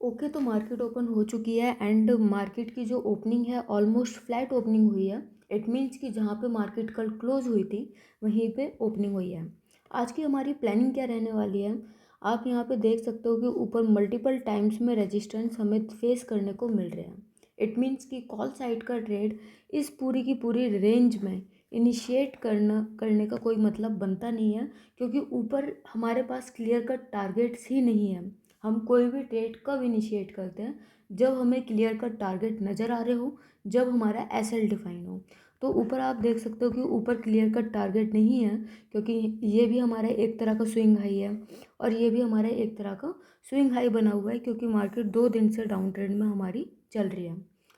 Okay, तो market open हो चुकी है एंड मार्केट की जो ओपनिंग है ऑलमोस्ट फ्लैट ओपनिंग हुई है। इट मीन्स कि जहाँ पे मार्केट कल क्लोज हुई थी वहीं पे ओपनिंग हुई है। आज की हमारी प्लानिंग क्या रहने वाली है, आप यहाँ पे देख सकते हो कि ऊपर मल्टीपल टाइम्स में रेजिस्टेंस हमें फेस करने को मिल रहे हैं। इट मीन्स कि कॉल साइड का ट्रेड इस पूरी की पूरी रेंज में इनिशिएट करने का कोई मतलब बनता नहीं है, क्योंकि ऊपर हमारे पास क्लियर कट टारगेट्स ही नहीं है। हम कोई भी ट्रेड कब इनिशिएट करते हैं, जब हमें क्लियर कट टारगेट नज़र आ रहे हो, जब हमारा एसएल डिफाइन हो। तो ऊपर आप देख सकते हो कि ऊपर क्लियर कट टारगेट नहीं है, क्योंकि ये भी हमारा एक तरह का स्विंग हाई है और ये भी हमारा एक तरह का स्विंग हाई बना हुआ है, क्योंकि मार्केट 2 दिन से डाउन ट्रेंड में हमारी चल रही है।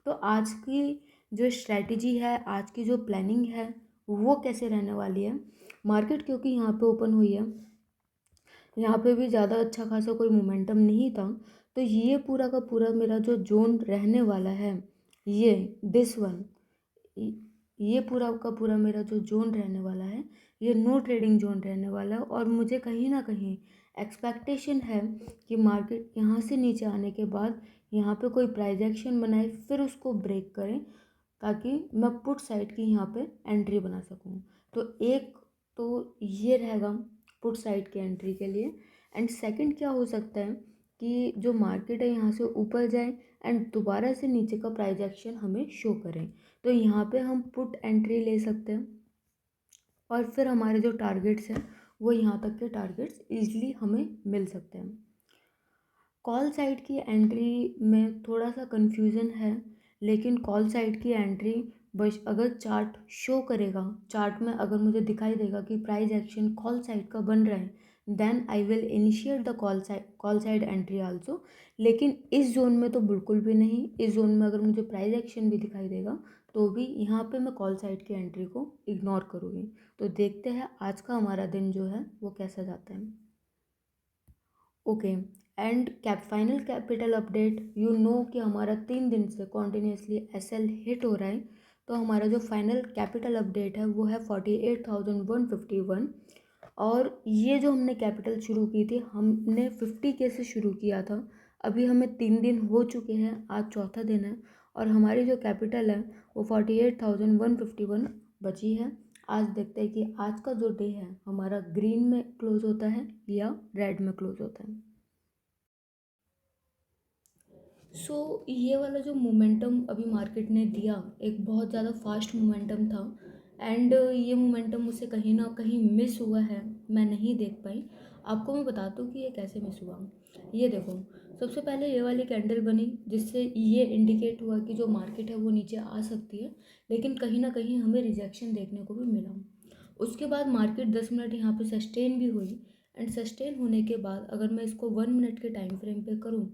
तो आज की जो स्ट्रैटेजी है, आज की जो प्लानिंग है, वो कैसे रहने वाली है। मार्केट क्योंकि यहाँ पे ओपन हुई है, यहाँ पे भी ज़्यादा अच्छा खासा कोई मोमेंटम नहीं था, तो ये पूरा का पूरा मेरा जो जोन रहने वाला है, ये दिस वन, ये पूरा का पूरा मेरा जो जोन रहने वाला है, ये नो ट्रेडिंग जोन रहने वाला है। और मुझे कहीं ना कहीं एक्सपेक्टेशन है कि मार्केट यहाँ से नीचे आने के बाद यहाँ पे कोई प्राइस एक्शन बनाए, फिर उसको ब्रेक करें, ताकि मैं पुट साइड की यहाँ पे एंट्री बना सकूँ। तो एक तो ये रहेगा पुट साइड की एंट्री के लिए। एंड सेकंड क्या हो सकता है कि जो मार्केट है यहाँ से ऊपर जाए एंड दोबारा से नीचे का प्राइस एक्शन हमें शो करें, तो यहाँ पे हम पुट एंट्री ले सकते हैं और फिर हमारे जो टारगेट्स हैं वो यहाँ तक के टारगेट्स ईजिली हमें मिल सकते हैं। कॉल साइड की एंट्री में थोड़ा सा कन्फ्यूज़न है, लेकिन कॉल साइड की एंट्री बस अगर चार्ट शो करेगा, चार्ट में अगर मुझे दिखाई देगा कि प्राइस एक्शन कॉल साइड का बन रहा है, then I will initiate the call side entry also. लेकिन इस जोन में तो बिल्कुल भी नहीं। इस जोन में अगर मुझे प्राइस एक्शन भी दिखाई देगा तो भी यहाँ पे मैं कॉल साइड की एंट्री को इग्नोर करूँगी। तो देखते हैं आज का हमारा दिन जो है वो कैसा जाता है। Okay, and final capital update, you know कि हमारा 3 दिन से कॉन्टिन्यूसली एसएल हिट हो रहा है। तो हमारा जो फाइनल कैपिटल अपडेट है वो है 48,151। और ये जो हमने कैपिटल शुरू की थी, हमने 50K से शुरू किया था। अभी हमें 3 दिन हो चुके हैं, आज चौथा दिन है, और हमारी जो कैपिटल है वो 48,151 बची है। आज देखते हैं कि आज का जो डे है हमारा ग्रीन में क्लोज होता है या रेड में क्लोज होता है। ये वाला जो मोमेंटम अभी मार्केट ने दिया, एक बहुत ज़्यादा फास्ट मोमेंटम था। एंड ये मोमेंटम मुझसे कहीं ना कहीं मिस हुआ है, मैं नहीं देख पाई। आपको मैं बताता हूँ कि ये कैसे मिस हुआ। ये देखो, सबसे पहले ये वाली कैंडल बनी जिससे ये इंडिकेट हुआ कि जो मार्केट है वो नीचे आ सकती है, लेकिन कहीं ना कहीं हमें रिजेक्शन देखने को भी मिला। उसके बाद मार्केट 10 मिनट यहाँ पे सस्टेन भी हुई। एंड सस्टेन होने के बाद अगर मैं इसको 1 मिनट के टाइम फ्रेम पे करूँ,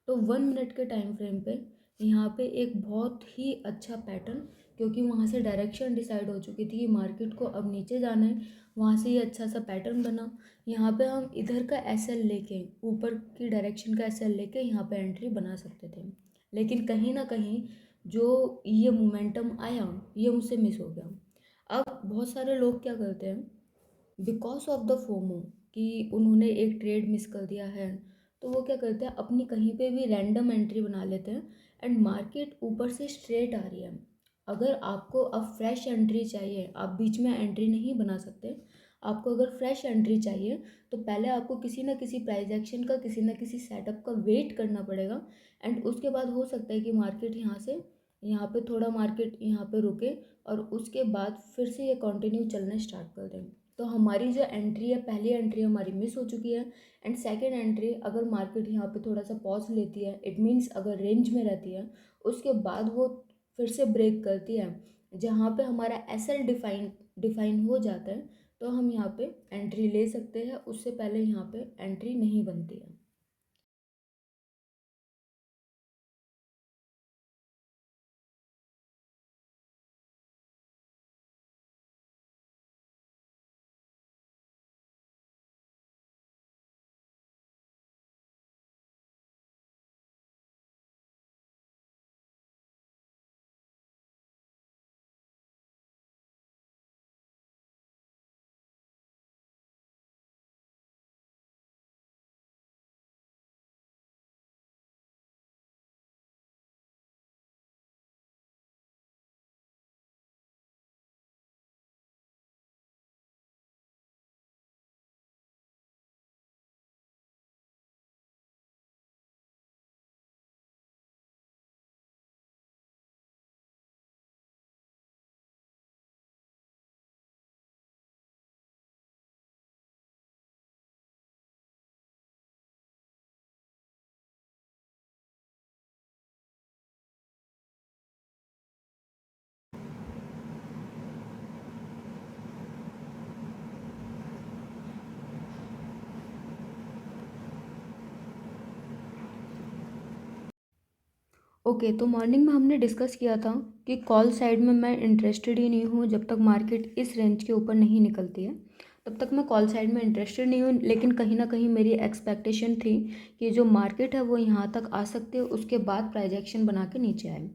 तो 1 मिनट के टाइम फ्रेम पे यहाँ पे एक बहुत ही अच्छा पैटर्न, क्योंकि वहाँ से डायरेक्शन डिसाइड हो चुकी थी कि मार्केट को अब नीचे जाना है, वहाँ से ये अच्छा सा पैटर्न बना। यहाँ पे हम इधर का एसएल लेके, ऊपर की डायरेक्शन का एसएल लेके यहाँ पे एंट्री बना सकते थे, लेकिन कहीं ना कहीं जो ये मोमेंटम आया ये मुझसे मिस हो गया। अब बहुत सारे लोग क्या करते हैं, बिकॉज ऑफ द फोमो, कि उन्होंने एक ट्रेड मिस कर दिया है, तो वो क्या करते हैं, अपनी कहीं पे भी रैंडम एंट्री बना लेते हैं। एंड मार्केट ऊपर से स्ट्रेट आ रही है, अगर आपको अब फ्रेश एंट्री चाहिए, आप बीच में एंट्री नहीं बना सकते। आपको अगर फ्रेश एंट्री चाहिए तो पहले आपको किसी ना किसी प्राइस एक्शन का, किसी ना किसी सेटअप का वेट करना पड़ेगा। एंड उसके बाद हो सकता है कि मार्केट यहाँ से, यहाँ पे थोड़ा मार्केट यहाँ पे रुके और उसके बाद फिर से ये कंटिन्यू चलना स्टार्ट कर दें। तो हमारी जो एंट्री है, पहली एंट्री हमारी मिस हो चुकी है। एंड सेकेंड एंट्री, अगर मार्केट यहाँ पे थोड़ा सा पॉज लेती है, इट मीन्स अगर रेंज में रहती है, उसके बाद वो फिर से ब्रेक करती है, जहाँ पे हमारा एसएल डिफाइन हो जाता है, तो हम यहाँ पे एंट्री ले सकते हैं। उससे पहले यहाँ पे एंट्री नहीं बनती है। ओके, तो मॉर्निंग में हमने डिस्कस किया था कि कॉल साइड में मैं इंटरेस्टेड ही नहीं हूँ। जब तक मार्केट इस रेंज के ऊपर नहीं निकलती है तब तक मैं कॉल साइड में इंटरेस्टेड नहीं हूँ, लेकिन कहीं ना कहीं मेरी एक्सपेक्टेशन थी कि जो मार्केट है वो यहाँ तक आ सकती है, उसके बाद प्राइस एक्शन बना के नीचे आए।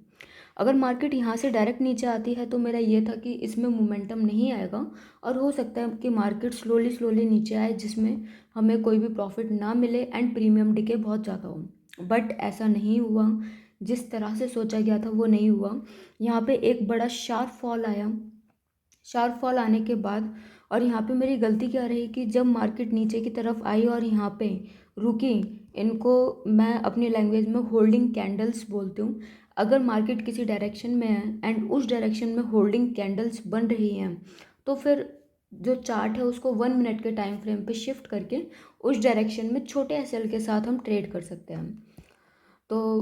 अगर मार्केट यहाँ से डायरेक्ट नीचे आती है तो मेरा ये था कि इसमें मोमेंटम नहीं आएगा और हो सकता है कि मार्केट स्लोली स्लोली नीचे आए, जिसमें हमें कोई भी प्रॉफिट ना मिले एंड प्रीमियम डिके बहुत ज़्यादा हो। बट ऐसा नहीं हुआ, जिस तरह से सोचा गया था वो नहीं हुआ। यहाँ पे एक बड़ा शार्प फॉल आया। शार्प फॉल आने के बाद, और यहाँ पे मेरी गलती क्या रही कि जब मार्केट नीचे की तरफ आई और यहाँ पे रुकी, इनको मैं अपनी लैंग्वेज में होल्डिंग कैंडल्स बोलती हूँ। अगर मार्केट किसी डायरेक्शन में है एंड उस डायरेक्शन में होल्डिंग कैंडल्स बन रही हैं, तो फिर जो चार्ट है उसको 1 मिनट के टाइम फ्रेम पे शिफ्ट करके उस डायरेक्शन में छोटे एसएल के साथ हम ट्रेड कर सकते हैं। तो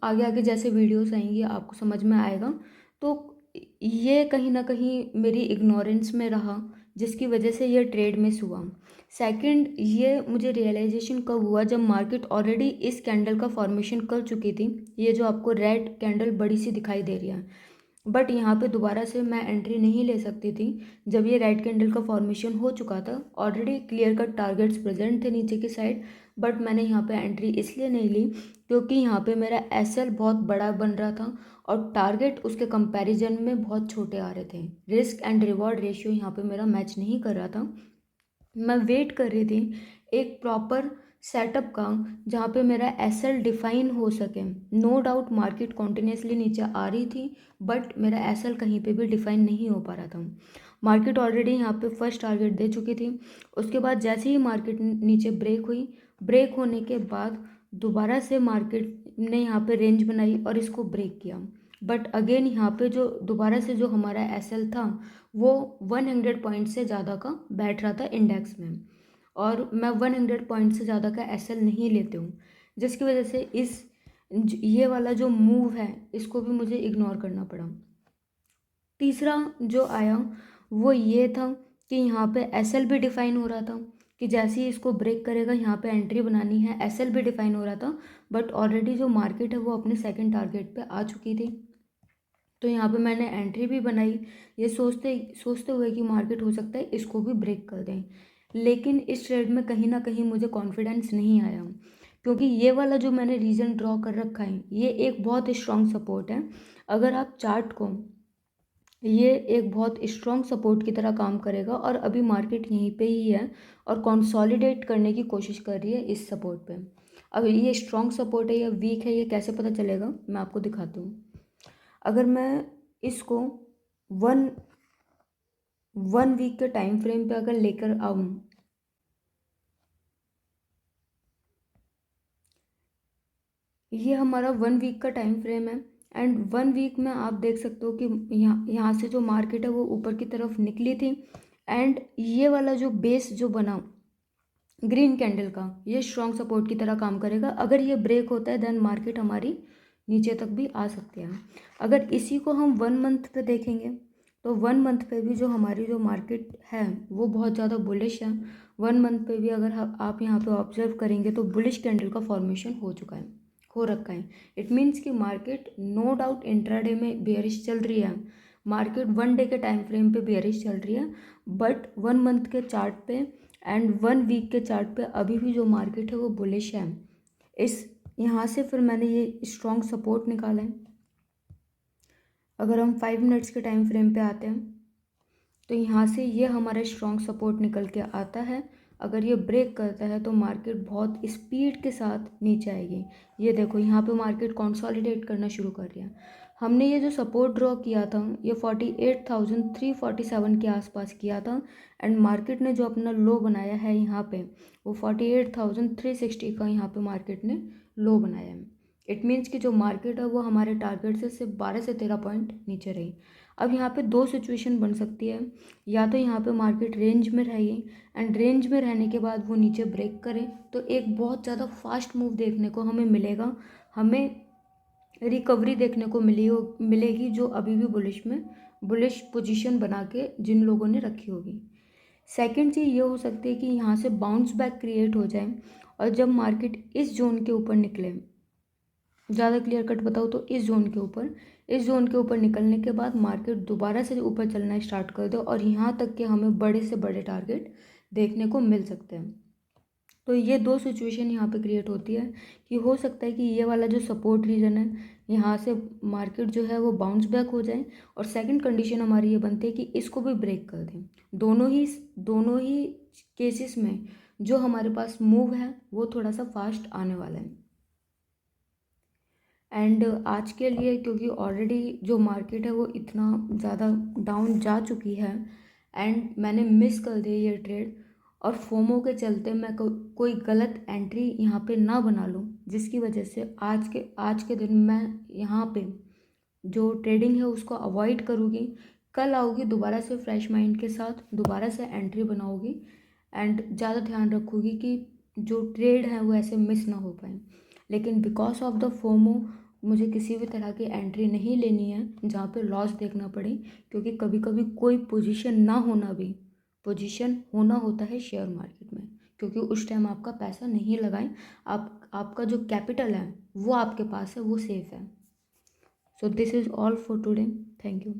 आगे आगे जैसे वीडियोस आएंगी आपको समझ में आएगा। तो ये कहीं ना कहीं मेरी इग्नोरेंस में रहा, जिसकी वजह से ये ट्रेड मिस हुआ। सेकंड, ये मुझे रियलाइजेशन कब हुआ, जब मार्केट ऑलरेडी इस कैंडल का फॉर्मेशन कर चुकी थी। ये जो आपको रेड कैंडल बड़ी सी दिखाई दे रही है, बट यहाँ पे दोबारा से मैं एंट्री नहीं ले सकती थी जब ये रेड कैंडल का फॉर्मेशन हो चुका था। Already clear cut targets present थे नीचे की साइड, बट मैंने यहाँ पे एंट्री इसलिए नहीं ली क्योंकि यहाँ पे मेरा एसएल बहुत बड़ा बन रहा था और टारगेट उसके कंपैरिजन में बहुत छोटे आ रहे थे। रिस्क एंड रिवॉर्ड रेशियो यहाँ पे मेरा मैच नहीं कर रहा था। मैं वेट कर रही थी एक प्रॉपर सेटअप का, जहाँ पे मेरा एसएल डिफाइन हो सके। नो डाउट मार्केट कॉन्टिन्यूसली नीचे आ रही थी, बट मेरा एसएल कहीं पे भी डिफाइन नहीं हो पा रहा था। मार्केट ऑलरेडी यहाँ पे फर्स्ट टारगेट दे चुकी थी। उसके बाद जैसे ही मार्केट नीचे ब्रेक हुई, ब्रेक होने के बाद दोबारा से मार्केट ने यहाँ पे रेंज बनाई और इसको ब्रेक किया। बट अगेन यहाँ पे जो दोबारा से जो हमारा एसएल था वो 100 पॉइंट से ज़्यादा का बैठ रहा था इंडेक्स में, और मैं 100 पॉइंट से ज़्यादा का एसएल नहीं लेती हूँ, जिसकी वजह से ये वाला जो मूव है इसको भी मुझे इग्नोर करना पड़ा। तीसरा जो आया वो ये था कि यहाँ पे एसएल भी डिफाइन हो रहा था कि जैसे ही इसको ब्रेक करेगा यहाँ पे एंट्री बनानी है। एसएल भी डिफाइन हो रहा था, बट ऑलरेडी जो मार्केट है वो अपने सेकंड टारगेट पे आ चुकी थी। तो यहाँ पे मैंने एंट्री भी बनाई, ये सोचते सोचते हुए कि मार्केट हो सकता है इसको भी ब्रेक कर दें। लेकिन इस ट्रेड में कहीं ना कहीं मुझे कॉन्फिडेंस नहीं आया, क्योंकि ये वाला जो मैंने रीजन ड्रॉ कर रखा है ये एक बहुत स्ट्रॉन्ग सपोर्ट है। अगर आप चार्ट को, ये एक बहुत स्ट्रॉन्ग सपोर्ट की तरह काम करेगा, और अभी मार्केट यहीं पे ही है और कंसोलिडेट करने की कोशिश कर रही है इस सपोर्ट पे। अब ये स्ट्रॉन्ग सपोर्ट है या वीक है ये कैसे पता चलेगा, मैं आपको दिखाती हूँ। अगर मैं इसको वन वन वीक के टाइम फ्रेम पे अगर लेकर आऊँ, ये हमारा 1 वीक का टाइम फ्रेम है। एंड 1 वीक में आप देख सकते हो कि यहाँ से जो मार्केट है वो ऊपर की तरफ निकली थी, एंड ये वाला जो बेस जो बना ग्रीन कैंडल का, ये स्ट्रॉन्ग सपोर्ट की तरह काम करेगा। अगर ये ब्रेक होता है देन मार्केट हमारी नीचे तक भी आ सकती है। अगर इसी को हम 1 मंथ पे देखेंगे तो 1 मंथ पे भी जो हमारी जो मार्केट है वो बहुत ज़्यादा बुलिश है। 1 मंथ पे भी अगर आप यहाँ पे ऑब्जर्व करेंगे तो बुलिश कैंडल का फॉर्मेशन हो चुका है, हो रखा है। इट मीन्स कि मार्केट नो डाउट इंट्राडे में बेयरिश चल रही है, मार्केट 1 डे के टाइम फ्रेम पे बेयरिश चल रही है, बट 1 मंथ के चार्ट पे एंड 1 वीक के चार्ट पे अभी भी जो मार्केट है वो बुलिश है। इस यहाँ से फिर मैंने ये स्ट्रॉन्ग सपोर्ट निकाला है। अगर हम 5 मिनट्स के टाइम फ्रेम पे आते हैं तो यहाँ से ये हमारा स्ट्रॉन्ग सपोर्ट निकल के आता है। अगर ये ब्रेक करता है तो मार्केट बहुत स्पीड के साथ नीचे आएगी। ये देखो यहाँ पे मार्केट कंसोलिडेट करना शुरू कर रही है। हमने ये जो सपोर्ट ड्रॉ किया था ये 48,347 के आसपास किया था, एंड मार्केट ने जो अपना लो बनाया है यहाँ पे वो 48,360 का यहाँ पे मार्केट ने लो बनाया है। इट मीन्स कि जो मार्केट है वो हमारे टारगेट से सिर्फ 12 से 13 पॉइंट नीचे रही। अब यहाँ पे दो सिचुएशन बन सकती है, या तो यहाँ पे मार्केट रेंज में रहेगी एंड रेंज में रहने के बाद वो नीचे ब्रेक करे तो एक बहुत ज़्यादा फास्ट मूव देखने को हमें मिलेगा, हमें रिकवरी देखने को मिलेगी जो अभी भी बुलिश पोजीशन बना के जिन लोगों ने रखी होगी। सेकंड चीज़ ये हो सकती है कि यहाँ से बाउंस बैक क्रिएट हो जाए, और जब मार्केट इस जोन के ऊपर निकले, ज़्यादा क्लियर कट बताऊँ तो इस जोन के ऊपर निकलने के बाद मार्केट दोबारा से ऊपर चलना स्टार्ट कर दे और यहाँ तक के हमें बड़े से बड़े टारगेट देखने को मिल सकते हैं। तो ये दो सिचुएशन यहाँ पे क्रिएट होती है कि हो सकता है कि ये वाला जो सपोर्ट रीजन है यहाँ से मार्केट जो है वो बाउंस बैक हो जाए, और सेकंड कंडीशन हमारी ये बनती है कि इसको भी ब्रेक कर दें। दोनों ही केसेस में जो हमारे पास मूव है वो थोड़ा सा फास्ट आने वाला है। एंड आज के लिए क्योंकि ऑलरेडी जो मार्केट है वो इतना ज़्यादा डाउन जा चुकी है एंड मैंने मिस कर दिया ये ट्रेड, और फोमो के चलते मैं कोई गलत एंट्री यहाँ पे ना बना लूँ, जिसकी वजह से आज के दिन मैं यहाँ पे जो ट्रेडिंग है उसको अवॉइड करूँगी। कल आऊँगी दोबारा से फ्रेश माइंड के साथ, दोबारा से एंट्री बनाऊँगी एंड ज़्यादा ध्यान रखूँगी कि जो ट्रेड है वो ऐसे मिस ना हो पाए। लेकिन बिकॉज ऑफ द फोमो मुझे किसी भी तरह की एंट्री नहीं लेनी है जहाँ पे लॉस देखना पड़े, क्योंकि कभी कभी कोई पोजीशन होना होता है शेयर मार्केट में, क्योंकि उस टाइम आपका पैसा नहीं लगाएं, आपका जो कैपिटल है वो आपके पास है, वो सेफ है। So this is all for today. Thank you.